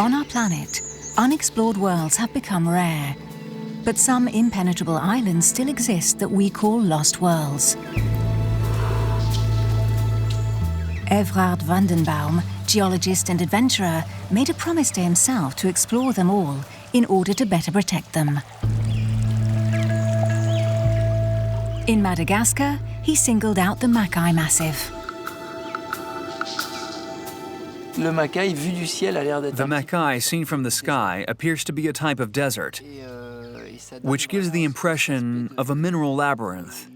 On our planet, unexplored worlds have become rare, but some impenetrable islands still exist that we call lost worlds. Evrard Wendenbaum, geologist and adventurer, made a promise to himself to explore them all in order to better protect them. In Madagascar, he singled out the Makay Massif. The Makay, seen from the sky, appears to be a type of desert, which gives the impression of a mineral labyrinth.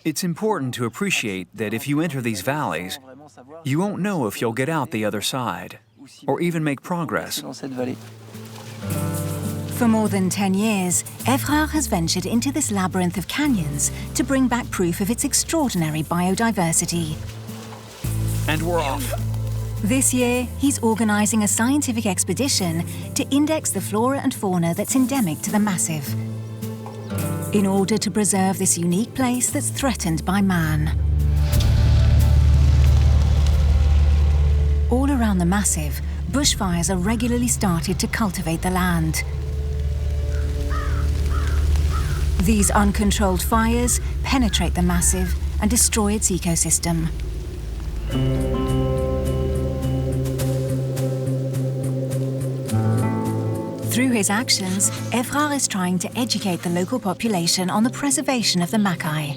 It's important to appreciate that if you enter these valleys, you won't know if you'll get out the other side, or even make progress. For more than 10 years, Evrard has ventured into this labyrinth of canyons to bring back proof of its extraordinary biodiversity. And we're off. This year, he's organising a scientific expedition to index the flora and fauna that's endemic to the Massif, in order to preserve this unique place that's threatened by man. All around the Massif, bushfires are regularly started to cultivate the land. These uncontrolled fires penetrate the Massif and destroy its ecosystem. Through his actions, Evrard is trying to educate the local population on the preservation of the Makay.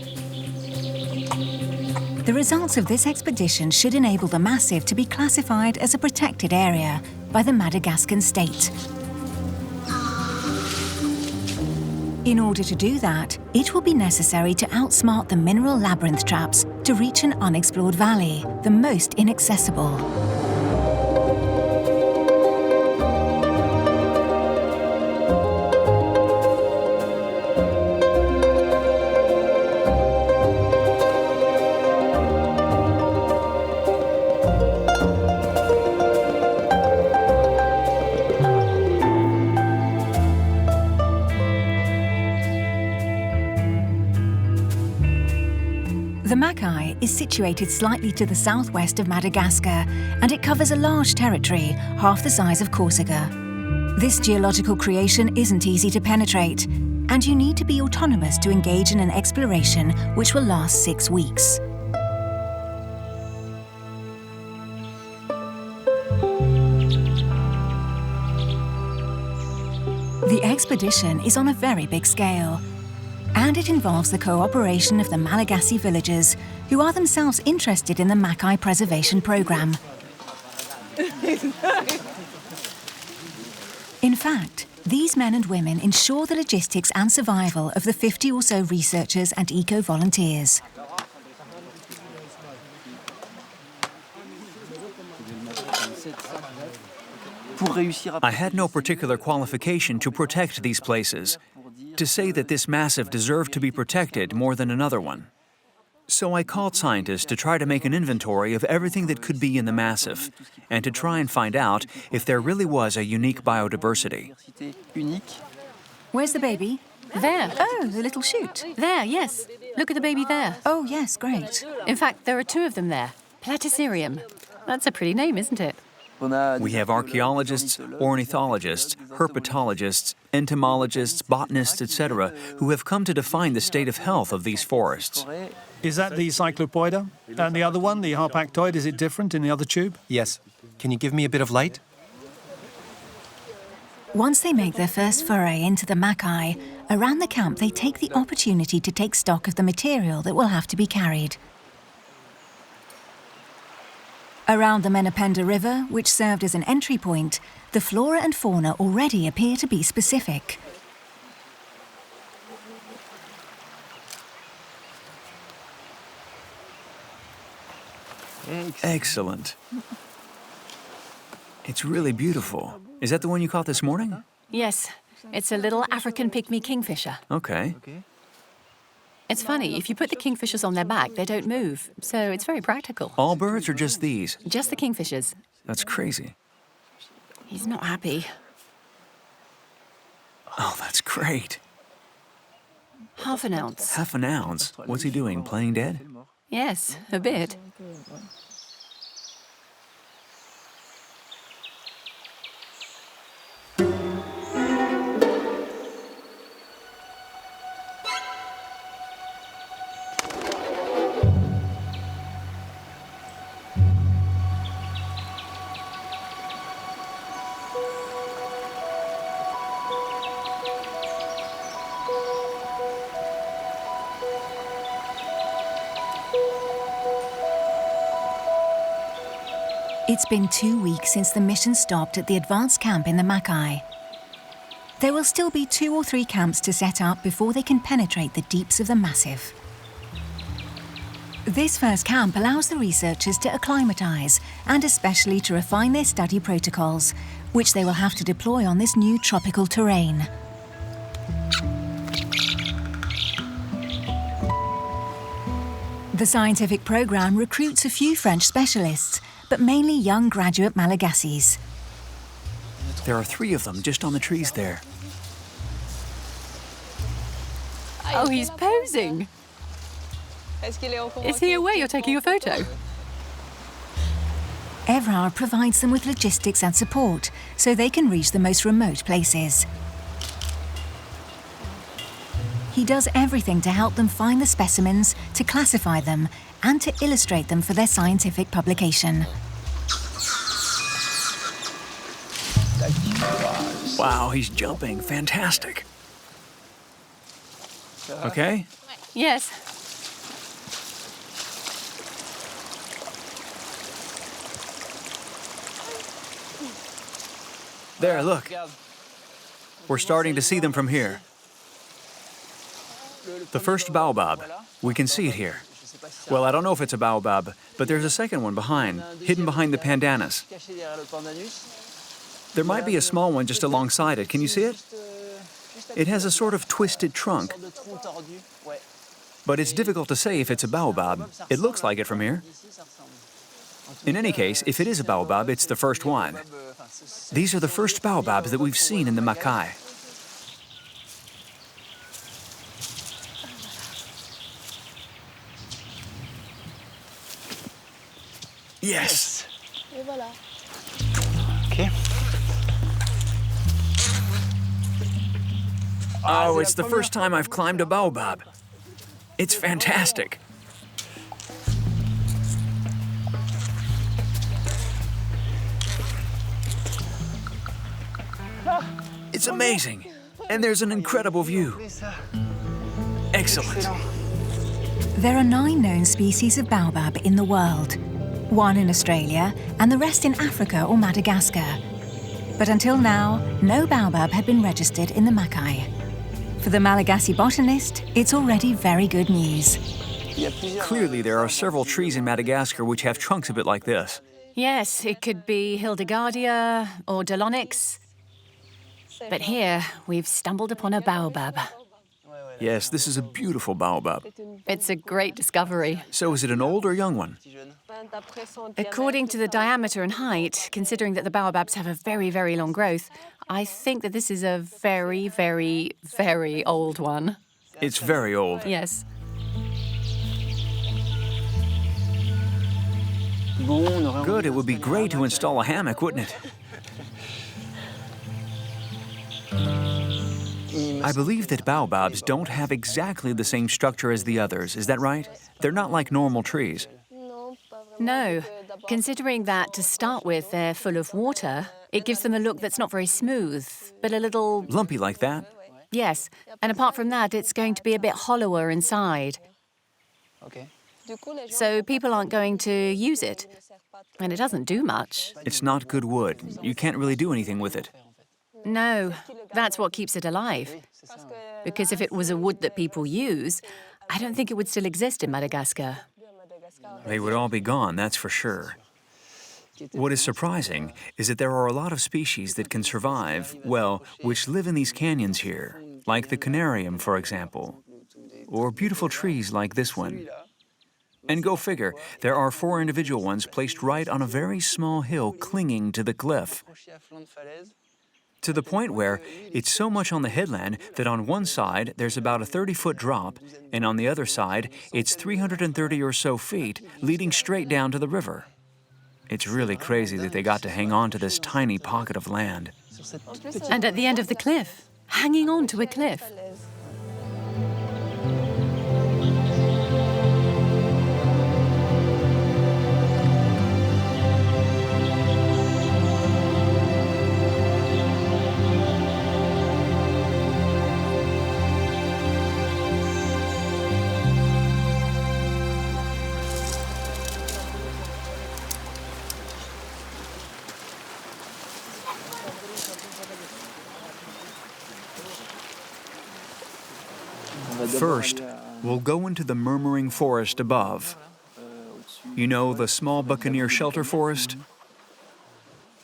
The results of this expedition should enable the Massif to be classified as a protected area by the Madagascar state. In order to do that, it will be necessary to outsmart the mineral labyrinth traps to reach an unexplored valley, the most inaccessible. The Makay is situated slightly to the southwest of Madagascar, and it covers a large territory, half the size of Corsica. This geological creation isn't easy to penetrate, and you need to be autonomous to engage in an exploration which will last 6 weeks. The expedition is on a very big scale, and it involves the cooperation of the Malagasy villagers, who are themselves interested in the Makay preservation program. In fact, these men and women ensure the logistics and survival of the 50 or so researchers and eco-volunteers. I had no particular qualification to protect these places, to say that this massif deserved to be protected more than another one. So I called scientists to try to make an inventory of everything that could be in the massif, and to try and find out if there really was a unique biodiversity. Where's the baby? There. Oh, the little shoot. There, yes. Look at the baby there. Oh, yes, great. In fact, there are 2 of them there. Platycerium. That's a pretty name, isn't it? We have archaeologists, ornithologists, herpetologists, entomologists, botanists, etc., who have come to define the state of health of these forests. Is that the cyclopoida? And the other one, the harpactoid, is it different in the other tube? Yes. Can you give me a bit of light? Once they make their first foray into the Makay, around the camp they take the opportunity to take stock of the material that will have to be carried. Around the Menapenda River, which served as an entry point, the flora and fauna already appear to be specific. Excellent. It's really beautiful. Is that the one you caught this morning? Yes. It's a little African pygmy kingfisher. Okay. It's funny, if you put the kingfishers on their back, they don't move, so it's very practical. All birds or just these? Just the kingfishers. That's crazy. He's not happy. Oh, that's great. Half an ounce. Half an ounce? What's he doing, playing dead? Yes, a bit. It's been 2 weeks since the mission stopped at the advanced camp in the Makay. There will still be 2 or 3 camps to set up before they can penetrate the deeps of the massif. This first camp allows the researchers to acclimatise and especially to refine their study protocols, which they will have to deploy on this new tropical terrain. The scientific programme recruits a few French specialists, but mainly young graduate Malagasys. There are 3 of them just on the trees there. Oh, he's posing. Is he aware you're taking a photo? Evrard provides them with logistics and support so they can reach the most remote places. He does everything to help them find the specimens, to classify them, and to illustrate them for their scientific publication. Wow, he's jumping. Fantastic. Okay? Yes. There, look. We're starting to see them from here. The first baobab. We can see it here. Well, I don't know if it's a baobab, but there's a second one behind, hidden behind the pandanus. There might be a small one just alongside it. Can you see it? It has a sort of twisted trunk. But it's difficult to say if it's a baobab. It looks like it from here. In any case, if it is a baobab, it's the first one. These are the first baobabs that we've seen in the Makay. Yes! Okay. Oh, it's the first time I've climbed a baobab. It's fantastic. It's amazing. And there's an incredible view. Excellent. There are 9 known species of baobab in the world, 1 in Australia and the rest in Africa or Madagascar. But until now, no baobab had been registered in the Makay. For the Malagasy botanist, it's already very good news. Clearly, there are several trees in Madagascar which have trunks a bit like this. Yes, it could be Hildegardia or Dolonix. But here, we've stumbled upon a baobab. Yes, this is a beautiful baobab. It's a great discovery. So is it an old or young one? According to the diameter and height, considering that the baobabs have a very, very long growth, I think that this is a very, very, very old one. It's very old. Yes. Good, it would be great to install a hammock, wouldn't it? I believe that baobabs don't have exactly the same structure as the others, is that right? They're not like normal trees. No. Considering that, to start with, they're full of water, it gives them a look that's not very smooth, but a little... Lumpy like that? Yes. And apart from that, it's going to be a bit hollower inside. So people aren't going to use it. And it doesn't do much. It's not good wood. You can't really do anything with it. No, that's what keeps it alive. Because if it was a wood that people use, I don't think it would still exist in Madagascar. They would all be gone, that's for sure. What is surprising is that there are a lot of species that can survive, well, which live in these canyons here, like the canarium, for example, or beautiful trees like this one. And go figure, there are 4 individual ones placed right on a very small hill clinging to the cliff. To the point where it's so much on the headland that on one side there's about a 30-foot drop, and on the other side it's 330 or so feet leading straight down to the river. It's really crazy that they got to hang on to this tiny pocket of land. And at the end of the cliff, hanging on to a cliff. First, we'll go into the murmuring forest above. You know, the small buccaneer shelter forest?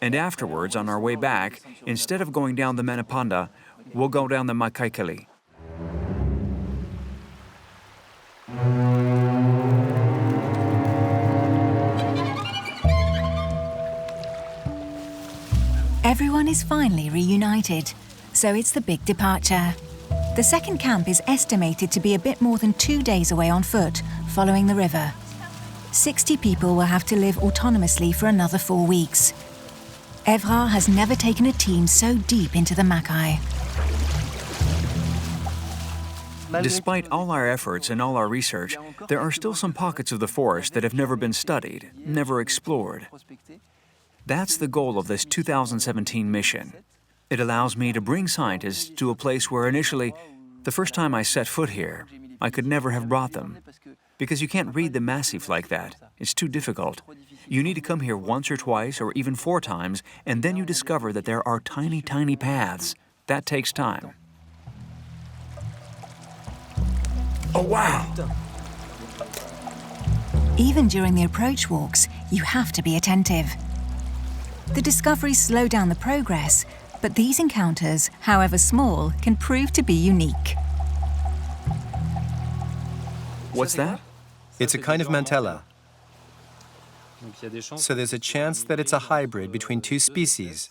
And afterwards, on our way back, instead of going down the Manapanda, we'll go down the Makay. Everyone is finally reunited, so it's the big departure. The second camp is estimated to be a bit more than 2 days away on foot, following the river. 60 people will have to live autonomously for another 4 weeks. Evrard has never taken a team so deep into the Makay. Despite all our efforts and all our research, there are still some pockets of the forest that have never been studied, never explored. That's the goal of this 2017 mission. It allows me to bring scientists to a place where initially, the first time I set foot here, I could never have brought them. Because you can't read the Massif like that. It's too difficult. You need to come here once or twice or even 4 times, and then you discover that there are tiny, tiny paths. That takes time. Oh, wow! Even during the approach walks, you have to be attentive. The discoveries slow down the progress, but these encounters, however small, can prove to be unique. What's that? It's a kind of mantella. So there's a chance that it's a hybrid between 2 species.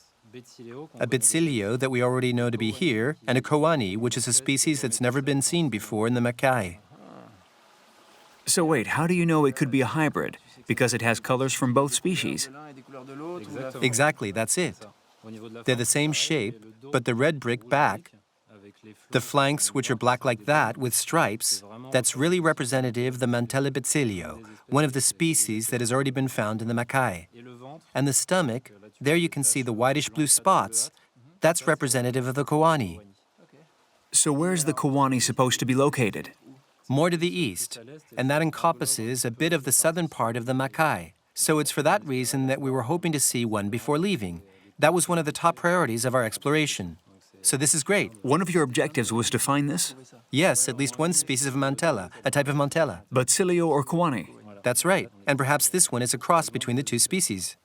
A Bitsilio that we already know to be here, and a Koani, which is a species that's never been seen before in the Makay. So wait, how do you know it could be a hybrid? Because it has colors from both species. Exactly, that's it. They're the same shape, but the red brick back, the flanks which are black like that with stripes, that's really representative of the Mantella Bitsilio, one of the species that has already been found in the Makay. And the stomach, there you can see the whitish blue spots, that's representative of the Koani. So where's the Koani supposed to be located? More to the east, and that encompasses a bit of the southern part of the Makay. So it's for that reason that we were hoping to see one before leaving. That was one of the top priorities of our exploration. So this is great. One of your objectives was to find this? Yes, at least one species of mantella, a type of mantella. Bitsilio or Koani? That's right, and perhaps this one is a cross between the 2 species.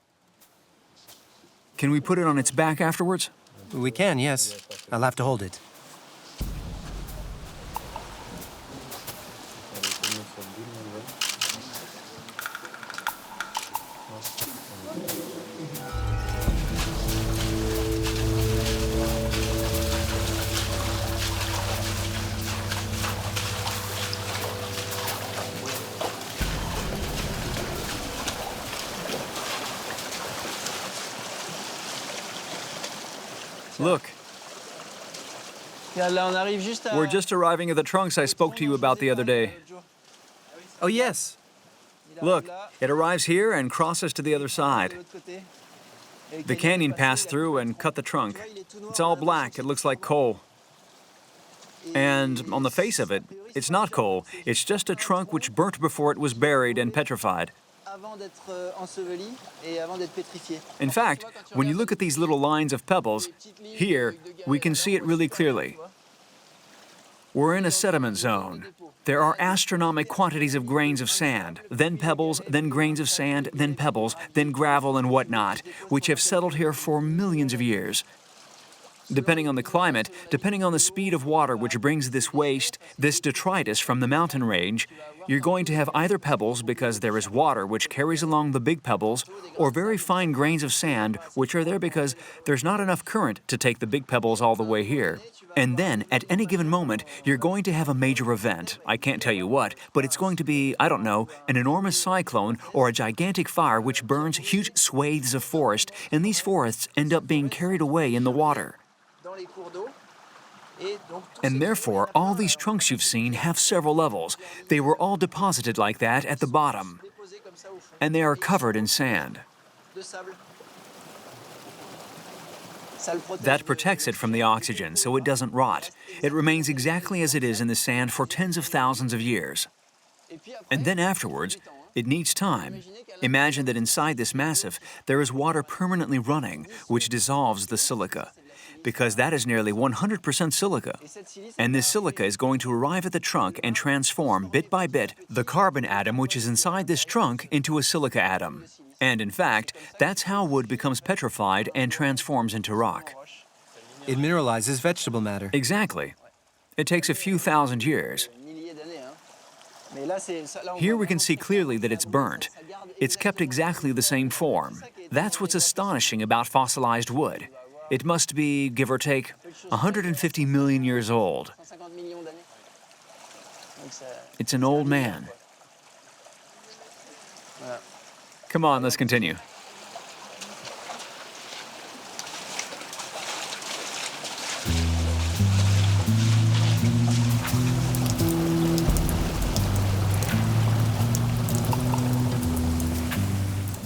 Can we put it on its back afterwards? We can, yes. I'll have to hold it. Look. We're just arriving at the trunks I spoke to you about the other day. Oh, yes. Look, it arrives here and crosses to the other side. The canyon passed through and cut the trunk. It's all black, it looks like coal. And on the face of it, it's not coal. It's just a trunk which burnt before it was buried and petrified. In fact, when you look at these little lines of pebbles, here, we can see it really clearly. We're in a sediment zone. There are astronomical quantities of grains of sand, then pebbles, then grains of sand, then pebbles, then gravel and whatnot, which have settled here for millions of years. Depending on the climate, depending on the speed of water which brings this waste, this detritus from the mountain range, you're going to have either pebbles because there is water which carries along the big pebbles, or very fine grains of sand which are there because there's not enough current to take the big pebbles all the way here. And then, at any given moment, you're going to have a major event. I can't tell you what, but it's going to be, I don't know, an enormous cyclone or a gigantic fire which burns huge swathes of forest, and these forests end up being carried away in the water. And therefore, all these trunks you've seen have several levels. They were all deposited like that at the bottom, and they are covered in sand. That protects it from the oxygen so it doesn't rot. It remains exactly as it is in the sand for tens of thousands of years. And then afterwards, it needs time. Imagine that inside this massif, there is water permanently running, which dissolves the silica. because that is nearly 100% silica. And this silica is going to arrive at the trunk and transform, bit by bit, the carbon atom which is inside this trunk into a silica atom. And in fact, that's how wood becomes petrified and transforms into rock. It mineralizes vegetable matter. Exactly. It takes a few thousand years. Here we can see clearly that it's burnt. It's kept exactly the same form. That's what's astonishing about fossilized wood. It must be, give or take, 150 million years old. It's an old man. Come on, let's continue.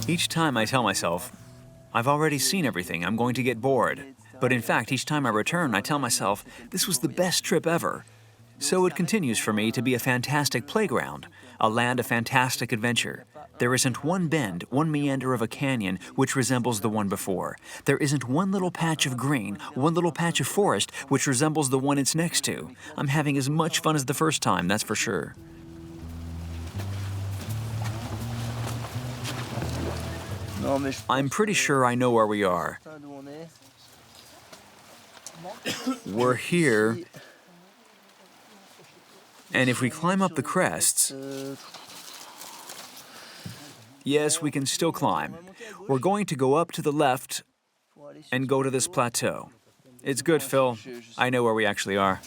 Each time I tell myself, I've already seen everything, I'm going to get bored. But in fact, each time I return, I tell myself, this was the best trip ever. So it continues for me to be a fantastic playground, a land of fantastic adventure. There isn't one bend, one meander of a canyon which resembles the one before. There isn't one little patch of green, one little patch of forest which resembles the one it's next to. I'm having as much fun as the first time, that's for sure. I'm pretty sure I know where we are. We're here. And if we climb up the crests, yes, we can still climb. We're going to go up to the left and go to this plateau. It's good, Phil. I know where we actually are.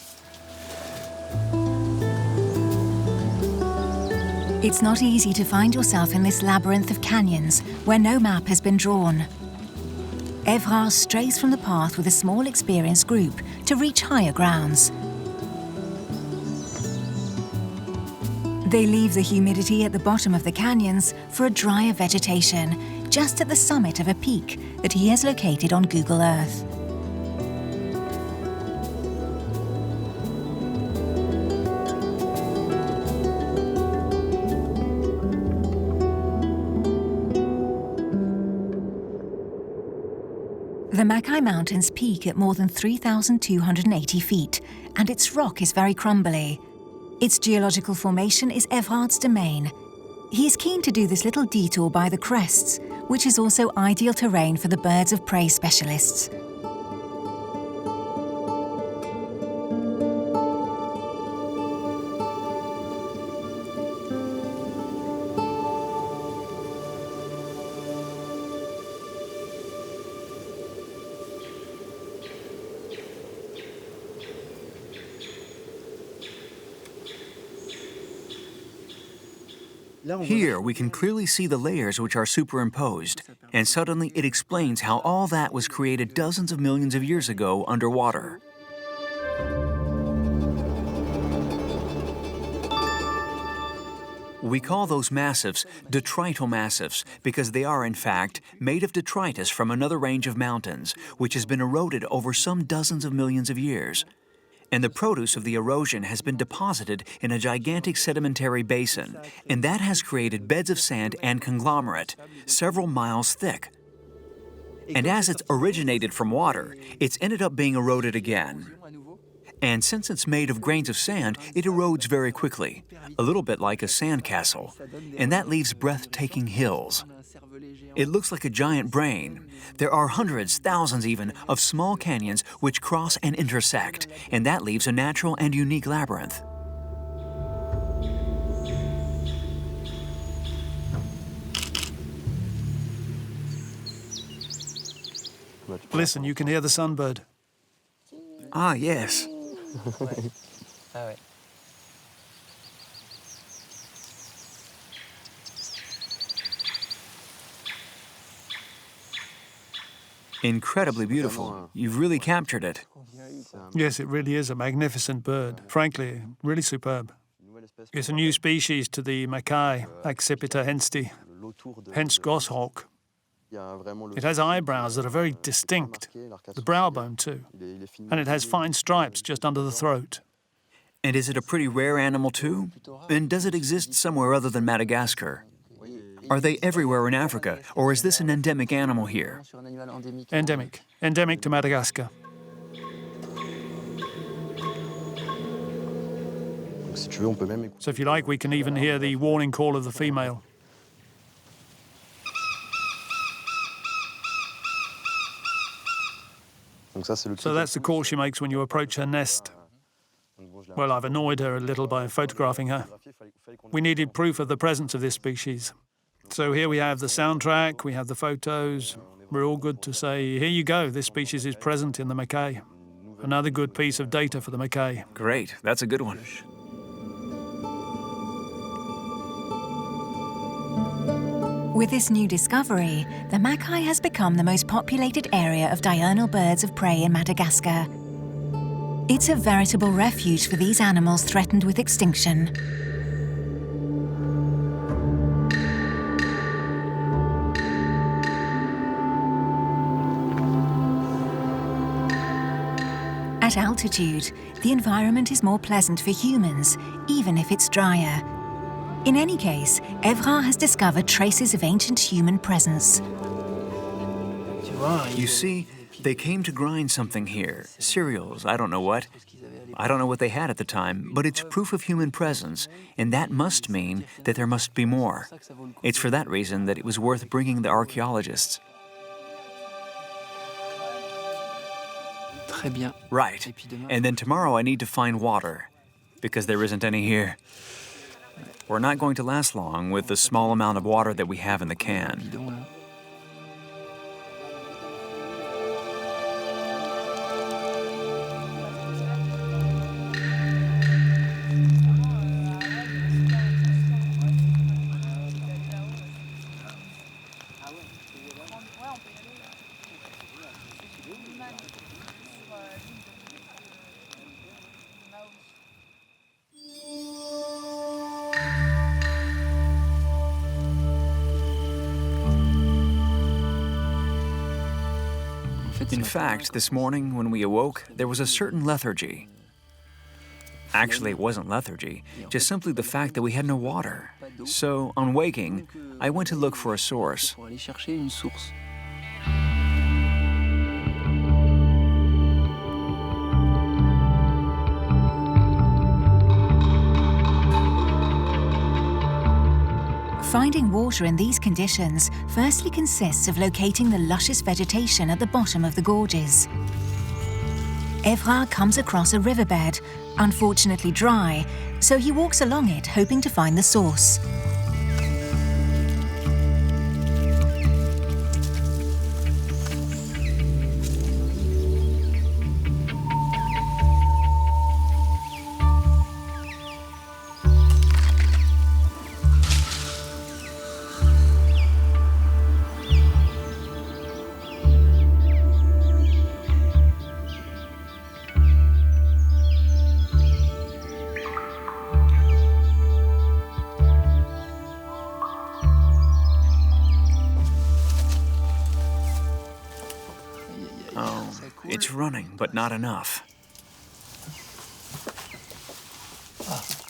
It's not easy to find yourself in this labyrinth of canyons where no map has been drawn. Evrard strays from the path with a small experienced group to reach higher grounds. They leave the humidity at the bottom of the canyons for a drier vegetation, just at the summit of a peak that he has located on Google Earth. The Makay Mountains peak at more than 3,280 feet, and its rock is very crumbly. Its geological formation is Evrard's domain. He is keen to do this little detour by the crests, which is also ideal terrain for the birds of prey specialists. Here, we can clearly see the layers which are superimposed, and suddenly it explains how all that was created dozens of millions of years ago underwater. We call those massifs detrital massifs because they are, in fact, made of detritus from another range of mountains, which has been eroded over some dozens of millions of years. And the produce of the erosion has been deposited in a gigantic sedimentary basin, and that has created beds of sand and conglomerate, several miles thick. And as it's originated from water, it's ended up being eroded again. And since it's made of grains of sand, it erodes very quickly, a little bit like a sandcastle, and that leaves breathtaking hills. It looks like a giant brain. There are hundreds, thousands even, of small canyons which cross and intersect, and that leaves a natural and unique labyrinth. Listen, you can hear the sunbird. Ah, yes. Incredibly beautiful. You've really captured it. Yes, it really is a magnificent bird. Frankly, really superb. It's a new species to the Makay, Accipiter hensti, hence goshawk. It has eyebrows that are very distinct, the brow bone too, and it has fine stripes just under the throat. And is it a pretty rare animal too? And does it exist somewhere other than Madagascar? Are they everywhere in Africa, or is this an endemic animal here? Endemic to Madagascar. So if you like, we can even hear the warning call of the female. So that's the call she makes when you approach her nest. Well, I've annoyed her a little by photographing her. We needed proof of the presence of this species. So here we have the soundtrack, we have the photos. We're all good to say, here you go, this species is present in the Makay. Another good piece of data for the Makay. Great, that's a good one. With this new discovery, the Makay has become the most populated area of diurnal birds of prey in Madagascar. It's a veritable refuge for these animals threatened with extinction. At altitude, the environment is more pleasant for humans, even if it's drier. In any case, Evrard has discovered traces of ancient human presence. You see, they came to grind something here. Cereals, I don't know what. I don't know what they had at the time, but it's proof of human presence, and that must mean that there must be more. It's for that reason that it was worth bringing the archaeologists. Right. And then tomorrow I need to find water, because there isn't any here. We're not going to last long with the small amount of water that we have in the can. In fact, this morning when we awoke, there was a certain lethargy. Actually, it wasn't lethargy, just simply the fact that we had no water. So, on waking, I went to look for a source. Finding water in these conditions firstly consists of locating the luscious vegetation at the bottom of the gorges. Evrard comes across a riverbed, unfortunately dry, so he walks along it hoping to find the source. It's running, but not enough.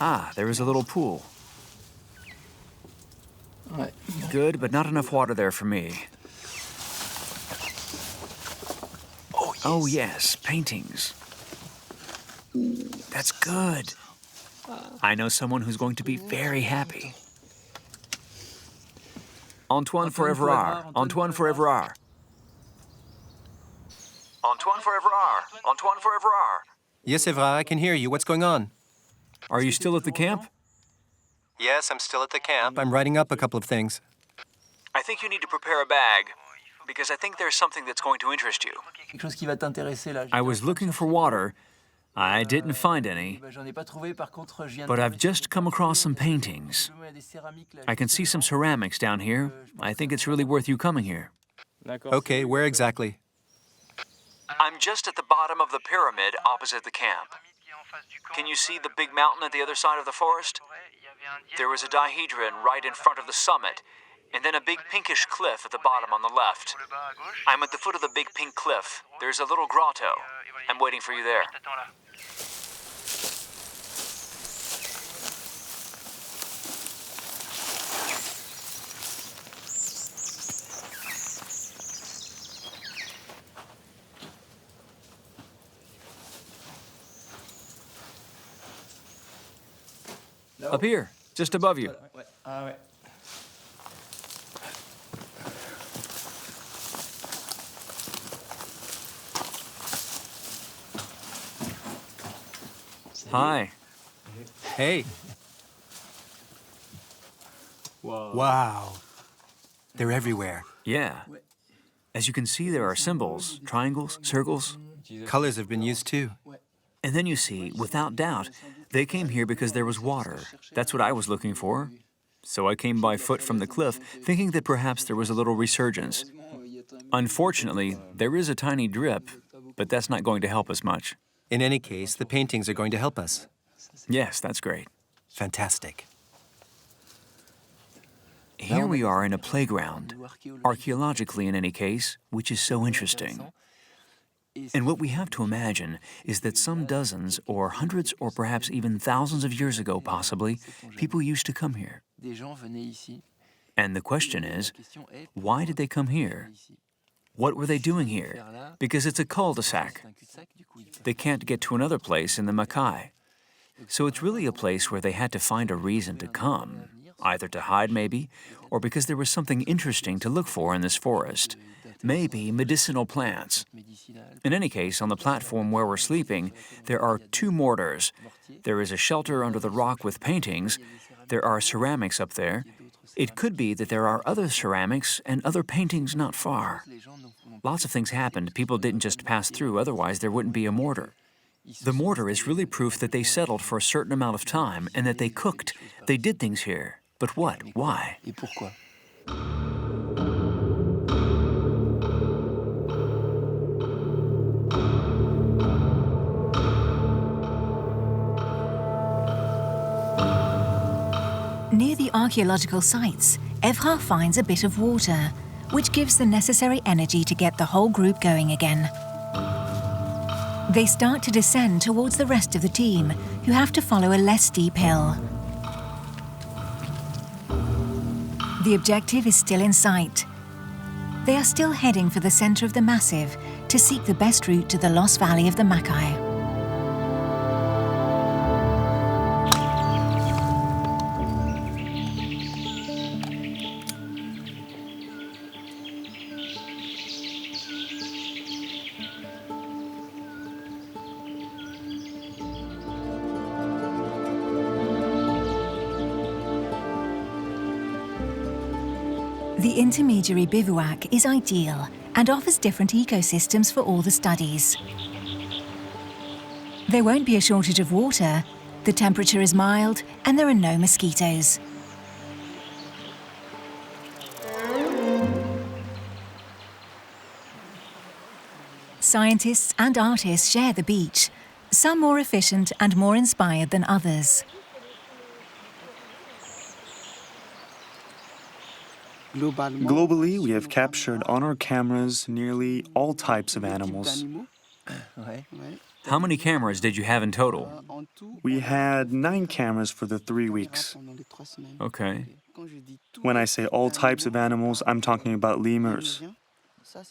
Ah, there is a little pool. Good, but not enough water there for me. Oh yes, paintings. That's good. I know someone who's going to be very happy. Antoine for Evrard. Antoine for Evrard. Antoine for Evrard. Antoine for Evrard. Yes, Evrard, I can hear you. What's going on? Are you still at the camp? Yes, I'm still at the camp. I'm writing up a couple of things. I think you need to prepare a bag, because I think there's something that's going to interest you. I was looking for water. I didn't find any, but I've just come across some paintings. I can see some ceramics down here. I think it's really worth you coming here. Okay, where exactly? I'm just at the bottom of the pyramid opposite the camp. Can you see the big mountain at the other side of the forest? There was a dihedron right in front of the summit, and then a big pinkish cliff at the bottom on the left. I'm at the foot of the big pink cliff. There's a little grotto. I'm waiting for you there. Up here, just above you. Hi. Hey. Wow. They're everywhere. Yeah. As you can see, there are symbols, triangles, circles. Colors have been used too. And then you see, without doubt, they came here because there was water. That's what I was looking for. So I came by foot from the cliff, thinking that perhaps there was a little resurgence. Unfortunately, there is a tiny drip, but that's not going to help us much. In any case, the paintings are going to help us. Yes, that's great. Fantastic. Here we are in a playground, archaeologically in any case, which is so interesting. And what we have to imagine is that some dozens or hundreds or perhaps even thousands of years ago, possibly, people used to come here. And the question is, why did they come here? What were they doing here? Because it's a cul-de-sac. They can't get to another place in the Makay. So it's really a place where they had to find a reason to come, either to hide maybe, or because there was something interesting to look for in this forest. Maybe medicinal plants. In any case, on the platform where we're sleeping, there are 2 mortars. There is a shelter under the rock with paintings. There are ceramics up there. It could be that there are other ceramics and other paintings not far. Lots of things happened. People didn't just pass through, otherwise there wouldn't be a mortar. The mortar is really proof that they settled for a certain amount of time and that they cooked. They did things here. But what? Why? Near the archaeological sites, Evrard finds a bit of water, which gives the necessary energy to get the whole group going again. They start to descend towards the rest of the team, who have to follow a less steep hill. The objective is still in sight. They are still heading for the center of the massif to seek the best route to the lost valley of the Makay. The intermediary bivouac is ideal and offers different ecosystems for all the studies. There won't be a shortage of water, the temperature is mild, and there are no mosquitoes. Scientists and artists share the beach, some more efficient and more inspired than others. Globally, we have captured on our cameras nearly all types of animals. How many cameras did you have in total? We had 9 cameras for the 3 weeks. Okay. When I say all types of animals, I'm talking about lemurs.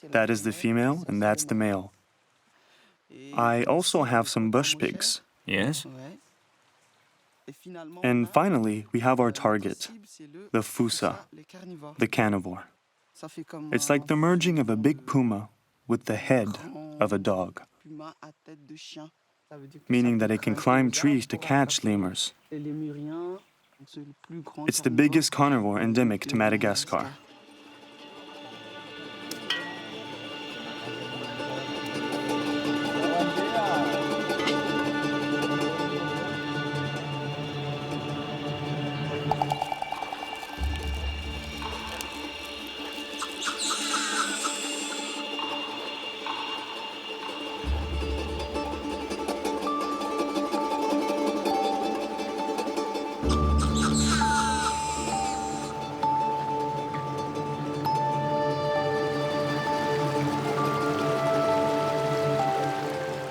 That is the female and that's the male. I also have some bush pigs. Yes? And finally, we have our target, the fusa, the carnivore. It's like the merging of a big puma with the head of a dog, meaning that it can climb trees to catch lemurs. It's the biggest carnivore endemic to Madagascar.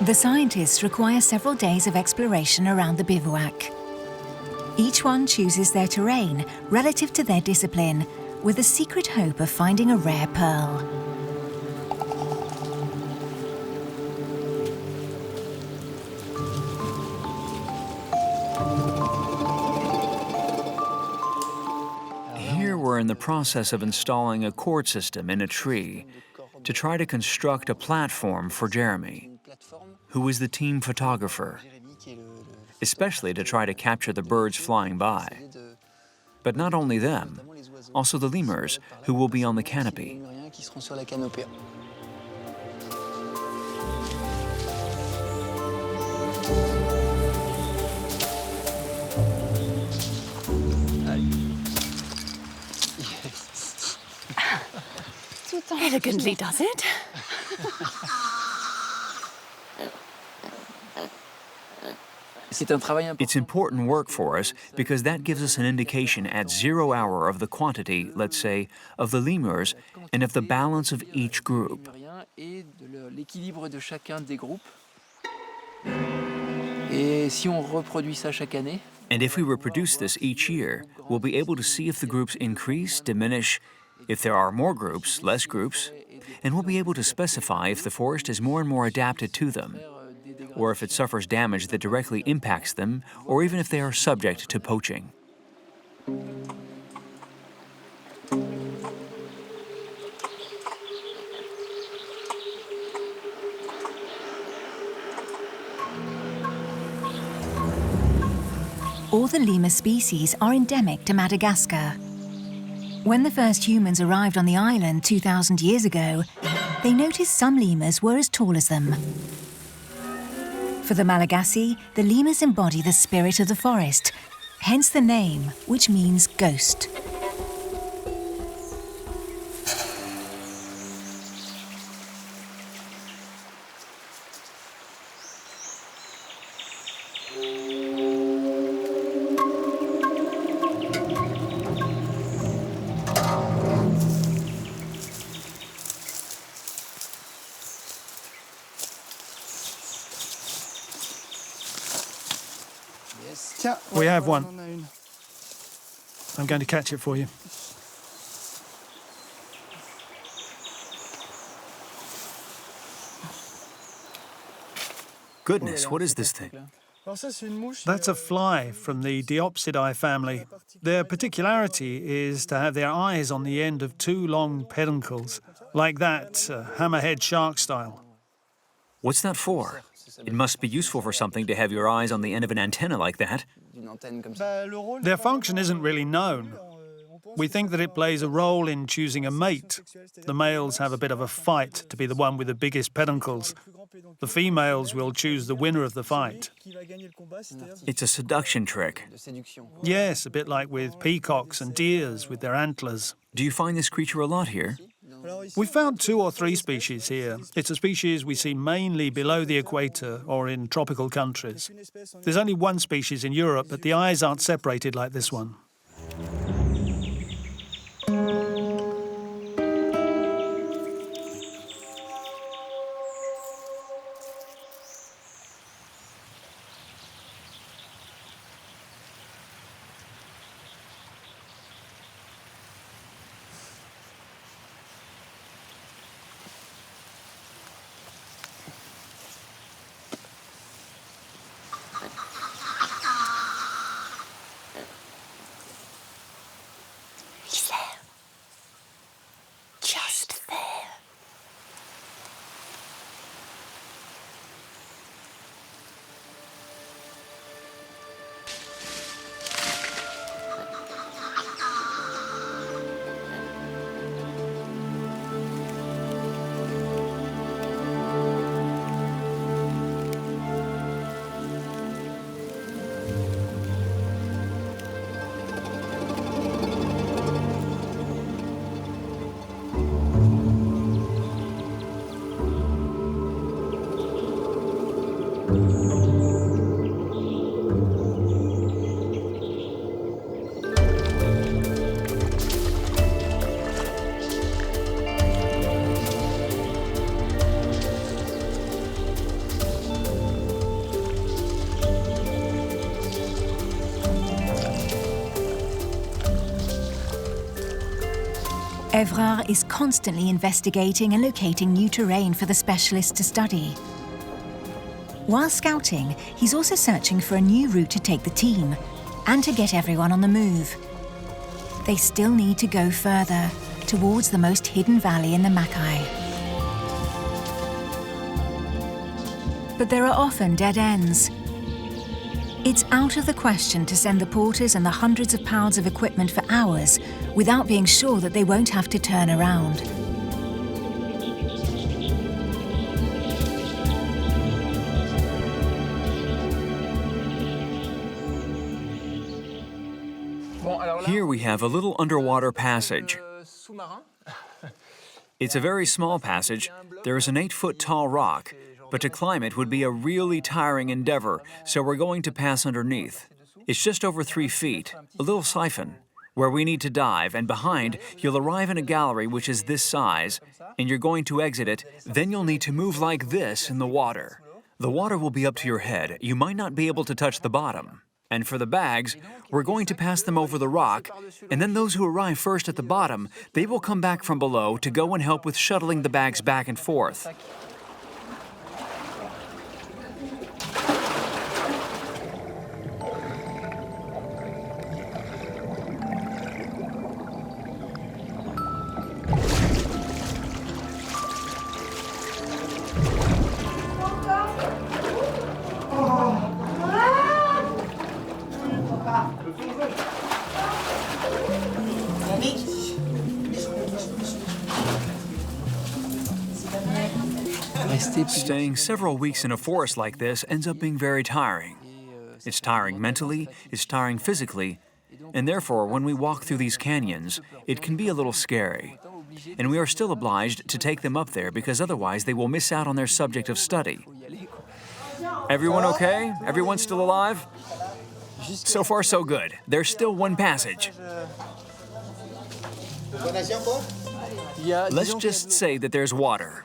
The scientists require several days of exploration around the bivouac. Each one chooses their terrain relative to their discipline, with a secret hope of finding a rare pearl. are in the process of installing a cord system in a tree to try to construct a platform for Jeremy, who is the team photographer, especially to try to capture the birds flying by. But not only them, also the lemurs, who will be on the canopy. Elegantly does it. It's important work for us because that gives us an indication at 0 hour of the quantity, let's say, of the lemurs and of the balance of each group. And if we reproduce this each year, we'll be able to see if the groups increase, diminish, if there are more groups, less groups, and we'll be able to specify if the forest is more and more adapted to them, or if it suffers damage that directly impacts them, or even if they are subject to poaching. All the lemur species are endemic to Madagascar. When the first humans arrived on the island 2,000 years ago, they noticed some lemurs were as tall as them. For the Malagasy, the lemurs embody the spirit of the forest, hence the name, which means ghost. We have one. I'm going to catch it for you. Goodness, what is this thing? That's a fly from the Diopsidae family. Their particularity is to have their eyes on the end of two long peduncles, like that, hammerhead shark style. What's that for? It must be useful for something to have your eyes on the end of an antenna like that. Their function isn't really known. We think that it plays a role in choosing a mate. The males have a bit of a fight to be the one with the biggest peduncles. The females will choose the winner of the fight. It's a seduction trick. Yes, a bit like with peacocks and deers with their antlers. Do you find this creature a lot here? We've found 2 or 3 species here. It's a species we see mainly below the equator or in tropical countries. There's only 1 species in Europe, but the eyes aren't separated like this one. Evrard is constantly investigating and locating new terrain for the specialists to study. While scouting, he's also searching for a new route to take the team and to get everyone on the move. they still need to go further, towards the most hidden valley in the Makay. But there are often dead ends. It's out of the question to send the porters and the hundreds of pounds of equipment for hours without being sure that they won't have to turn around. Here we have a little underwater passage. It's a very small passage. There is an 8-foot tall rock, but to climb it would be a really tiring endeavor, so we're going to pass underneath. It's just over 3 feet, a little siphon, where we need to dive, and behind, you'll arrive in a gallery which is this size, and you're going to exit it. Then you'll need to move like this in the water. The water will be up to your head. You might not be able to touch the bottom. And for the bags, we're going to pass them over the rock, and then those who arrive first at the bottom, they will come back from below to go and help with shuttling the bags back and forth. Staying several weeks in a forest like this ends up being very tiring. It's tiring mentally, it's tiring physically, and therefore when we walk through these canyons, it can be a little scary. And we are still obliged to take them up there because otherwise they will miss out on their subject of study. Everyone okay? Everyone still alive? So far so good. There's still one passage. Let's just say that there's water.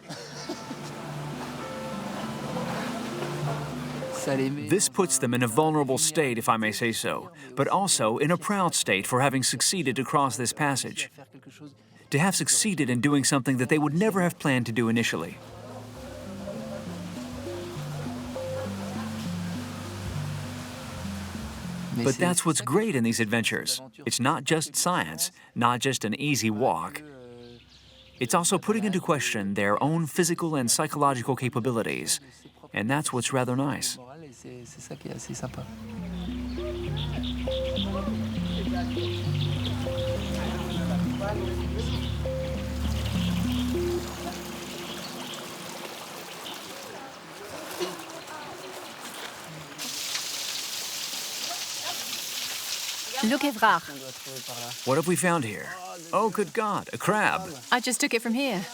This puts them in a vulnerable state, if I may say so, but also in a proud state for having succeeded to cross this passage, to have succeeded in doing something that they would never have planned to do initially. But that's what's great in these adventures. It's not just science, not just an easy walk. It's also putting into question their own physical and psychological capabilities, and that's what's rather nice. Look, Evrard. What have we found here? Oh, good God, a crab. I just took it from here.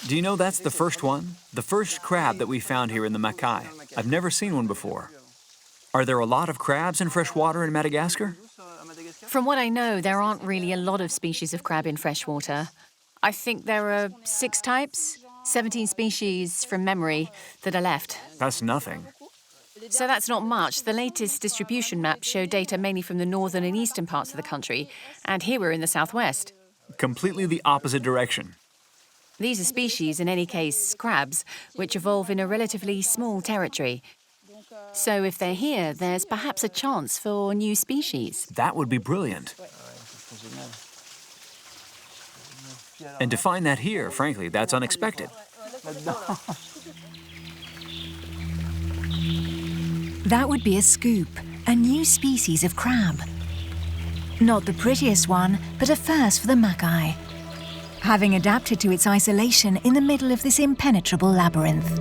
Do you know that's the first one? The first crab that we found here in the Makay. I've never seen one before. Are there a lot of crabs in fresh water in Madagascar? From what I know, there aren't really a lot of species of crab in freshwater. I think there are 6 types, 17 species from memory that are left. That's nothing. So that's not much. The latest distribution maps show data mainly from the northern and eastern parts of the country, and here we're in the southwest. Completely the opposite direction. These are species, in any case, crabs, which evolve in a relatively small territory. So if they're here, there's perhaps a chance for new species. That would be brilliant. And to find that here, frankly, that's unexpected. That would be a scoop, a new species of crab. Not the prettiest one, but a first for the Makay, having adapted to its isolation in the middle of this impenetrable labyrinth.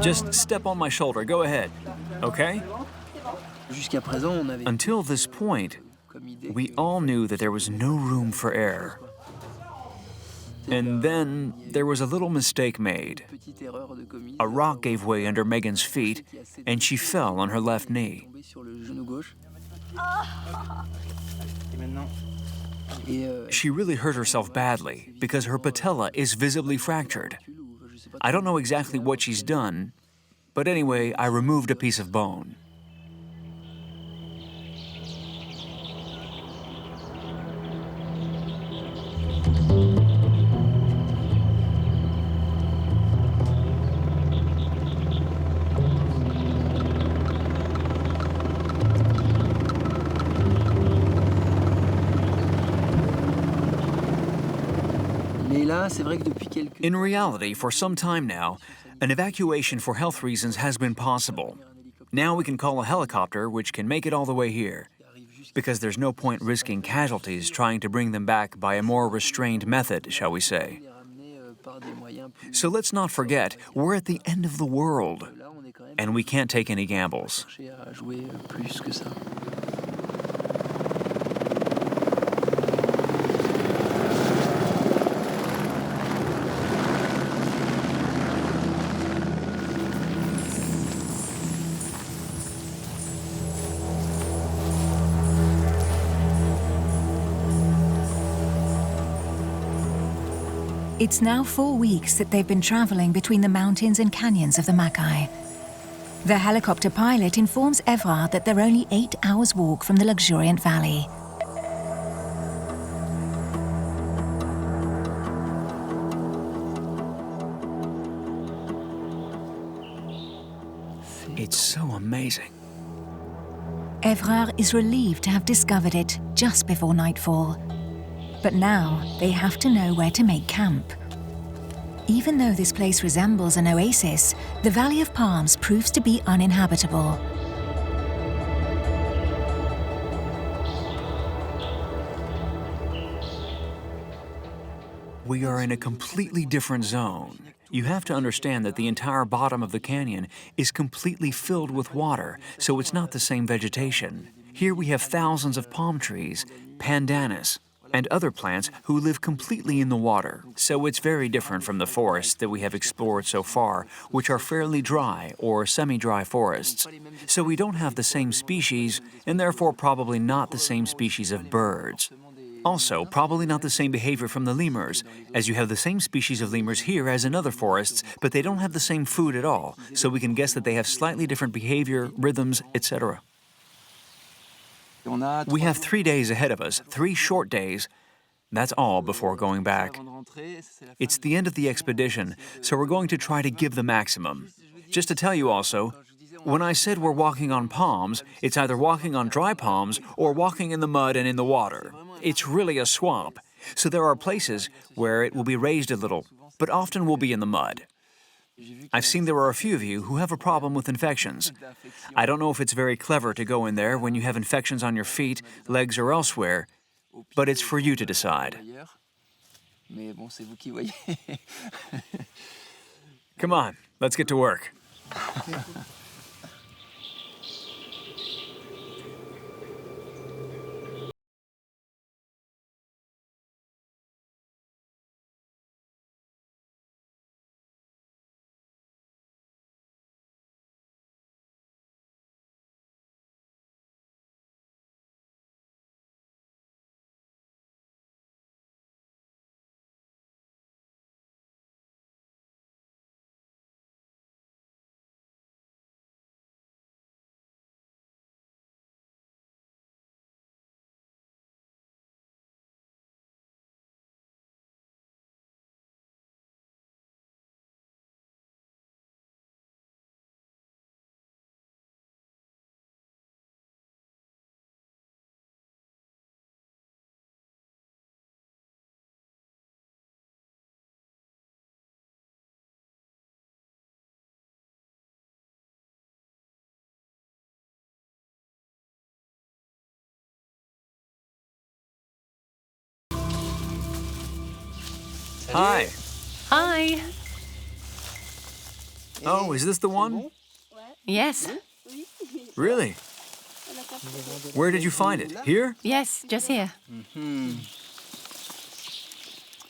Just step on my shoulder, go ahead, okay? Until this point, we all knew that there was no room for error. And then there was a little mistake made. A rock gave way under Megan's feet, and she fell on her left knee. She really hurt herself badly because her patella is visibly fractured. I don't know exactly what she's done, but anyway, I removed a piece of bone. In reality, for some time now, an evacuation for health reasons has been possible. Now we can call a helicopter, which can make it all the way here, because there's no point risking casualties trying to bring them back by a more restrained method, shall we say. So let's not forget, we're at the end of the world, and we can't take any gambles. It's now 4 weeks that they've been traveling between the mountains and canyons of the Makay. The helicopter pilot informs Evrard that they're only 8 hours' walk from the luxuriant valley. It's so amazing. Evrard is relieved to have discovered it just before nightfall. But now they have to know where to make camp. Even though this place resembles an oasis, the Valley of Palms proves to be uninhabitable. We are in a completely different zone. You have to understand that the entire bottom of the canyon is completely filled with water, so it's not the same vegetation. Here we have thousands of palm trees, pandanus, and other plants who live completely in the water. So it's very different from the forests that we have explored so far, which are fairly dry or semi-dry forests. So we don't have the same species, and therefore probably not the same species of birds. Also, probably not the same behavior from the lemurs, as you have the same species of lemurs here as in other forests, but they don't have the same food at all, so we can guess that they have slightly different behavior, rhythms, etc. We have 3 days ahead of us, 3 short days. That's all before going back. It's the end of the expedition, so we're going to try to give the maximum. Just to tell you also, when I said we're walking on palms, it's either walking on dry palms or walking in the mud and in the water. It's really a swamp, so there are places where it will be raised a little, but often will be in the mud. I've seen there are a few of you who have a problem with infections. I don't know if it's very clever to go in there when you have infections on your feet, legs, or elsewhere, but it's for you to decide. Come on, let's get to work. Hi. Hi. Oh, is this the one? Yes. Really? Where did you find it? Here? Yes, just here.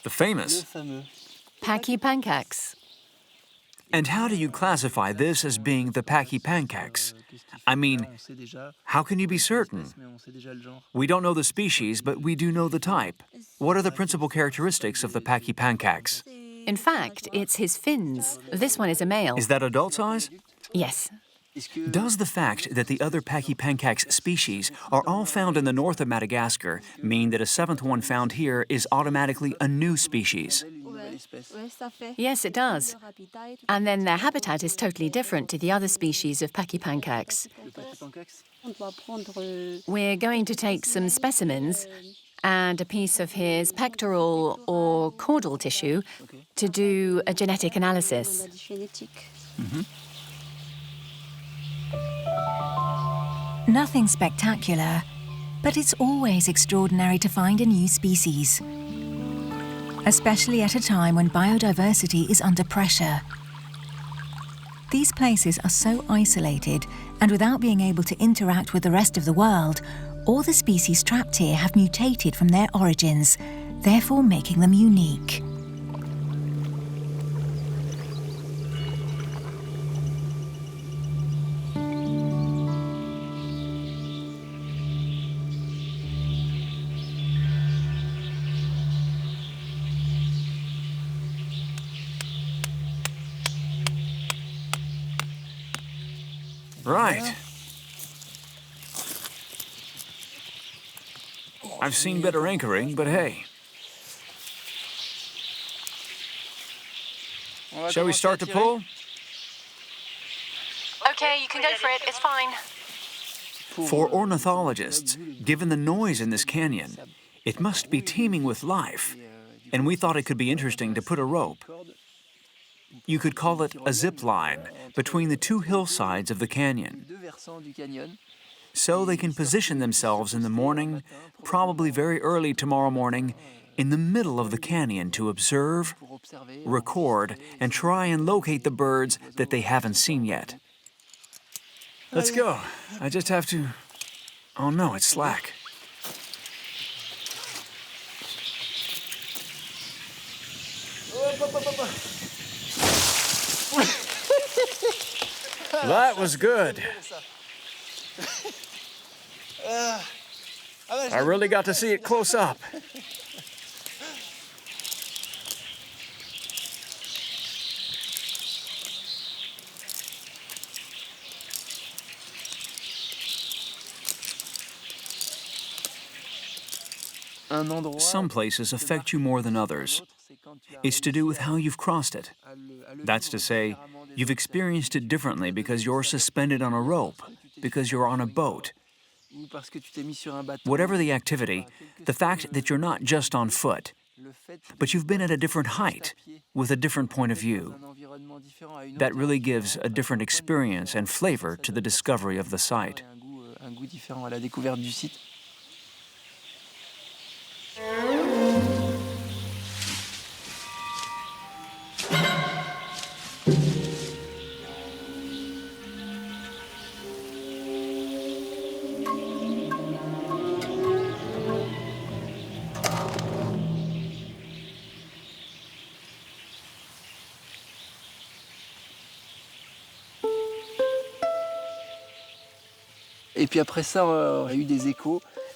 The famous. Paki Pancax. And how do you classify this as being the Paki Pancax? I mean, how can you be certain? We don't know the species, but we do know the type. What are the principal characteristics of the Paki Pancax? In fact, it's his fins. This one is a male. Is that adult size? Yes. Does the fact that the other Paki Pancax species are all found in the north of Madagascar mean that a 7th one found here is automatically a new species? Yes, it does. And then their habitat is totally different to the other species of Paki Pancax. We're going to take some specimens and a piece of his pectoral or caudal tissue to do a genetic analysis. Nothing spectacular, but it's always extraordinary to find a new species, especially at a time when biodiversity is under pressure. These places are so isolated, and without being able to interact with the rest of the world, all the species trapped here have mutated from their origins, therefore making them unique. Right. I've seen better anchoring, but hey. Shall we start to pull? Okay, you can go for it. It's fine. For ornithologists, given the noise in this canyon, it must be teeming with life, and we thought it could be interesting to put a rope. You could call it a zip line between the two hillsides of the canyon, so they can position themselves in the morning, probably very early tomorrow morning, in the middle of the canyon to observe, record, and try and locate the birds that they haven't seen yet. Let's go. I just have to... Oh no, it's slack. That was good. I really got to see it close up. Some places affect you more than others. It's to do with how you've crossed it. That's to say, you've experienced it differently because you're suspended on a rope, because you're on a boat. Whatever the activity, the fact that you're not just on foot, but you've been at a different height, with a different point of view, that really gives a different experience and flavor to the discovery of the site.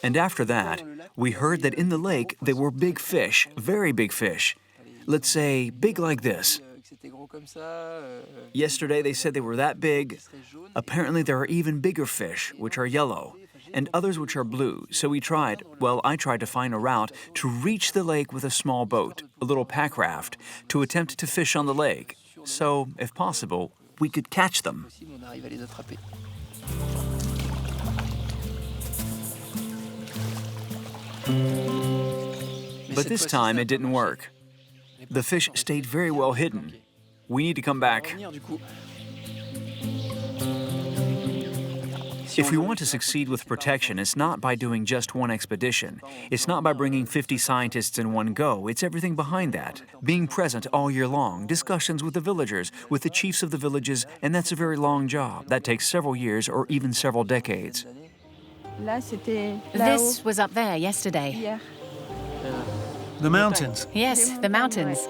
And after that, we heard that in the lake there were big fish, very big fish. Let's say big like this. Yesterday they said they were that big. Apparently there are even bigger fish, which are yellow, and others which are blue. So we tried, well, I tried to find a route to reach the lake with a small boat, a little pack raft, to attempt to fish on the lake. So, if possible, we could catch them. But this time it didn't work. The fish stayed very well hidden. We need to come back. If we want to succeed with protection, it's not by doing just one expedition. It's not by bringing 50 scientists in one go. It's everything behind that. Being present all year long, discussions with the villagers, with the chiefs of the villages, and that's a very long job. That takes several years or even several decades. This was up there yesterday. The mountains. Yes, the mountains.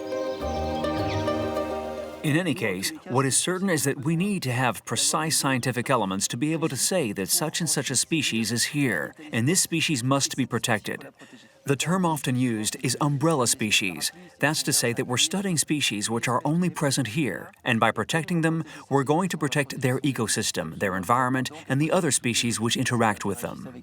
In any case, what is certain is that we need to have precise scientific elements to be able to say that such and such a species is here, and this species must be protected. The term often used is umbrella species. That's to say that we're studying species which are only present here, and by protecting them, we're going to protect their ecosystem, their environment, and the other species which interact with them.